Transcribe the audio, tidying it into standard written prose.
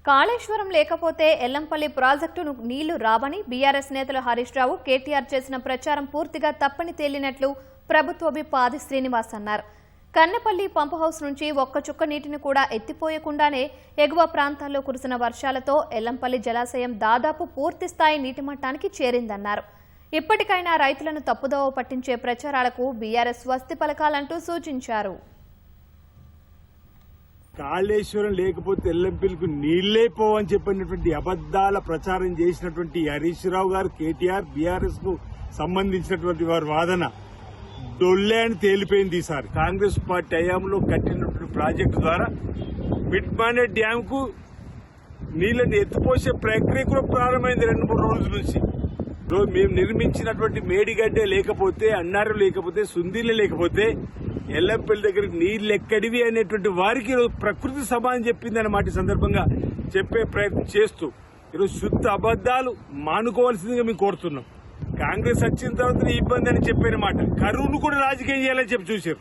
కాళేశ్వరం లేకపోతే ఎల్లంపల్లి ప్రాజెక్టును నీళ్లు రావని బీఆర్ఎస్ నేతలు హరీష్ రావు, కేటీఆర్ చేసిన ప్రచారం పూర్తిగా తప్పని తేలినట్లు ప్రభుత్వ విప్ ఆది శ్రీనివాస్ అన్నారు. కన్నెపల్లి పంప్ హౌస్ నుంచి ఒక్క చుక్క నీటిని కూడా ఎత్తిపోయకుండానే ఎగువ ప్రాంతాల్లో కురిసిన వర్షాలతో ఎల్లంపల్లి జలాశయం దాదాపు పూర్తి స్థాయి నీటి మట్టానికి చేరిందన్నారు. ఇప్పటికైనా రైతులను తప్పుదోవ పట్టించే ప్రచారాలకు బీఆర్ఎస్ స్వస్తి పలకాలంటూ సూచించారు. కాళేశ్వరం లేకపోతే ఎల్లంపల్లికి నీళ్లే పోవని చెప్పినటువంటి అబద్దాల ప్రచారం చేసినటువంటి హరీష్ రావు గారు, కేటీఆర్, బీఆర్ఎస్ కు సంబంధించినటువంటి వారి వాదన డొల్లే అని తేలిపోయింది. ఈసారి కాంగ్రెస్ పార్టీ హయాంలో కట్టినటువంటి ప్రాజెక్టు ద్వారా మిడ్మానే డ్యామ్ కు నీళ్లను ఎత్తిపోసే ప్రక్రియ కూడా ప్రారంభమైంది 2-3 రోజుల నుంచి. మేము నిర్మించినటువంటి మేడిగడ్డ లేకపోతే, అన్నారం లేకపోతే, సుందీలు లేకపోతే ఎల్లంపల్లి దగ్గరికి నీళ్లు ఎక్కడివి అనేటువంటి వారికి ఈరోజు ప్రకృతి సమానం చెప్పింది అన్నమాట. సందర్భంగా చెప్పే ప్రయత్నం చేస్తూ ఈరోజు శుద్ధ అబద్దాలు మానుకోవాల్సిందిగా మేము కోరుతున్నాం. కాంగ్రెస్ వచ్చిన తర్వాత ఇబ్బంది అని చెప్పిన మాట, కరువును కూడా రాజకీయం చేయాలని చెప్పి చూశారు.